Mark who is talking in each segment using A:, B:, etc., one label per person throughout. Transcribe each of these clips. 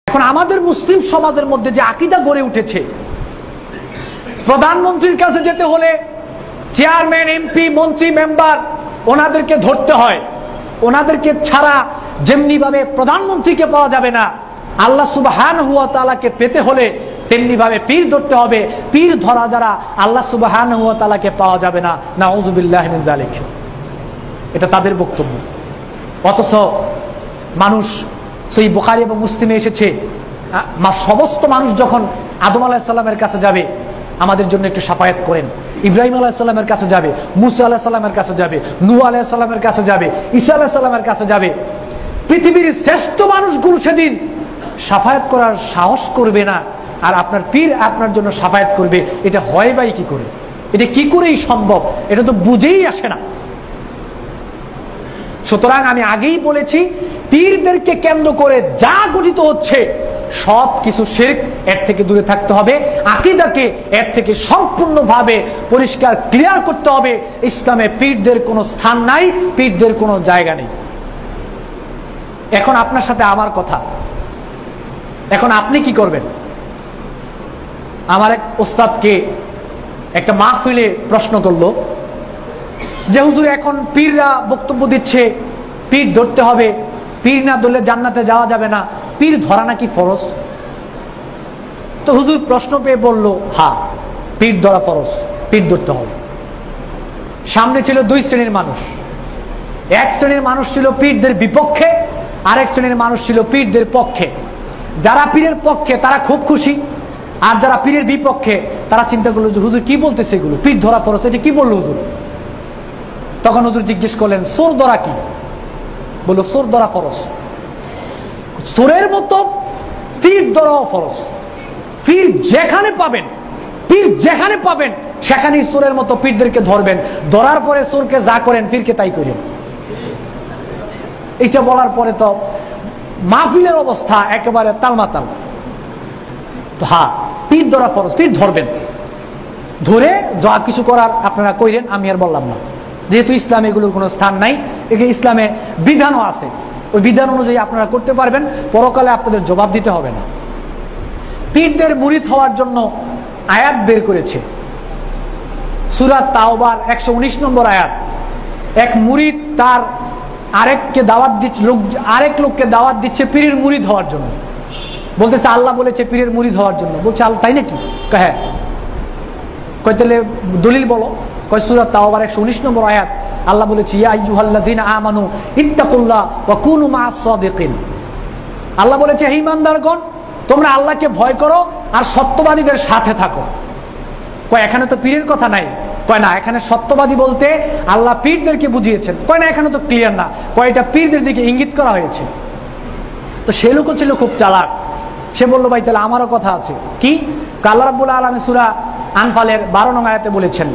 A: এখন আমাদের মুসলিম সমাজের মধ্যে যে আকীদা গড়ে উঠেছে, প্রধানমন্ত্রীর কাছে যেতে হলে চেয়ারম্যান, এমপি, মন্ত্রী, মেম্বার ওনাদেরকে ধরতে হয়। ওনাদেরকে ছাড়া যেমনি ভাবে প্রধানমন্ত্রীকে পাওয়া যাবে না, আল্লাহ সুবহানাহু ওয়া তাআলাকে পেতে হলে তেমনি ভাবে পীর ধরতে হবে। পীর ধরা যারা আল্লাহ সুবহানাহু ওয়া তাআলাকে পাওয়া যাবে না, নাউযুবিল্লাহি মিন যালিক। এটা তাদের বক্তব্য। অথচ মানুষ, সহিহ বুখারী এবং মুসলিমে এসেছে, সমস্ত মানুষ যখন আদম আলাইহিস সালামের কাছে যাবে, আমাদের জন্য একটু শাফায়াত করেন। ইব্রাহিম আলাইহিস সালামের কাছে যাবে, মুসা আলাইহিস সালামের কাছে যাবে, নূহ আলাইহিস সালামের কাছে যাবে, ঈসা আলাইহিস সালামের কাছে যাবে। পৃথিবীর শ্রেষ্ঠ মানুষগুলো সেদিন শাফায়াত করার সাহস করবে না, আর আপনার পীর আপনার জন্য শাফায়াত করবে। এটা হয় ভাই কি করে? এটা কি করেই সম্ভব? এটা তো বুঝেই আসে না। সুতরাং আমি আগেই বলেছি, পীরদেরকে কেন্দ্র করে যা গঠিত হচ্ছে সব কিছু শিরক, এর থেকে দূরে থাকতে হবে। আকীদাকে এর থেকে সম্পূর্ণভাবে পরিষ্কার ক্লিয়ার করতে হবে। ইসলামে পীরদের কোনো স্থান নাই, পীরদের কোনো জায়গা নেই। এখন আপনার সাথে আমার কথা, এখন আপনি কি করবেন? আমার এক ওস্তাদকে একটা মাহফিলে প্রশ্ন করলো যে হুজুর, এখন পীররা বক্তব্য দিচ্ছে পীর ধরতে হবে, পীর না ধরলে জান্নাতে যাওয়া যাবে না, পীর ধরা নাকি ফরজ। তো হুজুর প্রশ্ন পেয়ে বলল, হ্যাঁ, পীর ধরা ফরজ, পীর ধরতে হবে। সামনে ছিল দুই শ্রেণীর মানুষ। এক শ্রেণীর মানুষ ছিল পীরদের বিপক্ষে, আরেক শ্রেণীর মানুষ ছিল পীরদের পক্ষে। যারা পীরের পক্ষে তারা খুব খুশি, আর যারা পীরের বিপক্ষে তারা চিন্তা করলো যে হুজুর কি বলতেছে এগুলো, পীর ধরা ফরজ, এটা কি বললো হুজুর? তখন হুজুর জিজ্ঞেস করলেন, সোর ধরা কি? বললো সোর ধরা ফরজ। সোরের মতো পীর ধরাও ফরজ। পীর যেখানে পাবেন, পীর যেখানে পাবেন সেখানেই সোরের মতো পীরদেরকে ধরবেন। ধরার পরে সোরকে যা করেন পীরকে তাই করেন। এটা বলার পরে তো মাহফিলের অবস্থা একেবারে তালমাতাল। তো হ্যাঁ, পীর ধরা ফরজ, পীর ধরবেন, ধরে যা কিছু করার আপনারা কইরেন, আমি আর বললাম না। যেহেতু ইসলামে এগুলোর কোনো স্থান নাই, এখানে ইসলামে বিধানও আছে, ওই বিধান অনুযায়ী আপনারা করতে পারবেন, পরকালে আপনাদের জবাব দিতে হবে না। পীরদের মুরিদ হওয়ার জন্য আয়াত বের করেছে সূরা তাওবার 119 নম্বর আয়াত। এক মুরিদ তার আরেককে দাওয়াত দিচ্ছে, আরেক লোককে দাওয়াত দিচ্ছে পীরের মুরিদ হওয়ার জন্য। বলতেছে আল্লাহ বলেছে পীরের মুরিদ হওয়ার জন্য। বলছে আল্লাহ তাই নাকি? হ্যাঁ। কয় তাহলে দলিল বলো। কয় সূরা তাওবার 119 নম্বর আয়াত, আল্লাহ বলেছে ইয়া আইয়ুহাল্লাযীনা আমানু ইত্তাকুল্লাহ ওয়া কুনু মা'আস সাদিকিন। আল্লাহ বলেছে হে ঈমানদারগণ, তোমরা আল্লাহকে ভয় করো আর সত্যবাদীদের সাথে থাকো। কয় এখানে তো পীরের কথা নাই। কয় না, এখানে সত্যবাদী বলতে আল্লাহ পীরদেরকে বুঝিয়েছেন। কয় না, এখানে তো ক্লিয়ার না। কয় এটা পীরদের দিকে ইঙ্গিত করা হয়েছে। তো সে লোকও ছিল খুব চালাক। সে বলল ভাই তাহলে আমারও কথা আছে। কি? আল্লাহ রাব্বুল আলামিন সূরা আনফালের 12 নং আয়াতে বলেছেন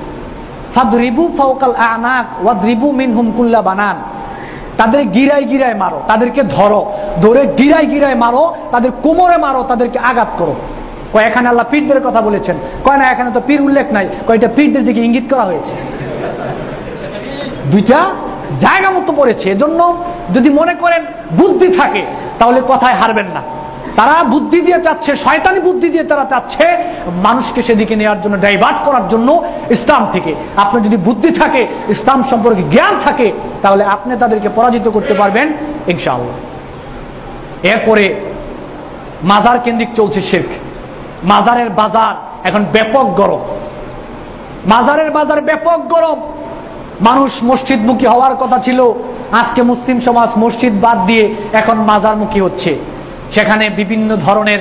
A: ফাদরিবু ফাওকাল আনাক ওয়াদরিবু মিনহুম কুল্লা বানান। তাদের গিরায় গিরায় মারো, তাদেরকে ধরো, ধরে গিরায় গিরায় মারো, তাদের কোমরে মারো, তাদেরকে আঘাত করো। কয় এখানে আল্লাহ পীরদের কথা বলেছেন। কয় না, এখানে তো পীর উল্লেখ নাই। কয় এটা পীরদের দিকে ইঙ্গিত করা হয়েছে। দুইটা জায়গা মতো পড়েছে। এজন্য যদি মনে করেন বুদ্ধি থাকে তাহলে কথায় হারবেন না। তারা বুদ্ধি দিয়ে চাচ্ছে, শয়তানি বুদ্ধি দিয়ে তারা চাচ্ছে মানুষকে সেদিকে নেওয়ার জন্য, ডাইভার্ট করার জন্য ইসলাম থেকে। আপনার যদি বুদ্ধি থাকে, ইসলাম সম্পর্কে জ্ঞান থাকে, তাহলে আপনি তাদেরকে পরাজিত করতে পারবেন ইনশাআল্লাহ। এরপরে মাজার কেন্দ্রিক চলছে শিরক। মাজারের বাজার এখন ব্যাপক গরম। মাজারের বাজার ব্যাপক গরম। মানুষ মসজিদমুখী হওয়ার কথা ছিল, আজকে মুসলিম সমাজ মসজিদ বাদ দিয়ে এখন মাজারমুখী হচ্ছে। সেখানে বিভিন্ন ধরনের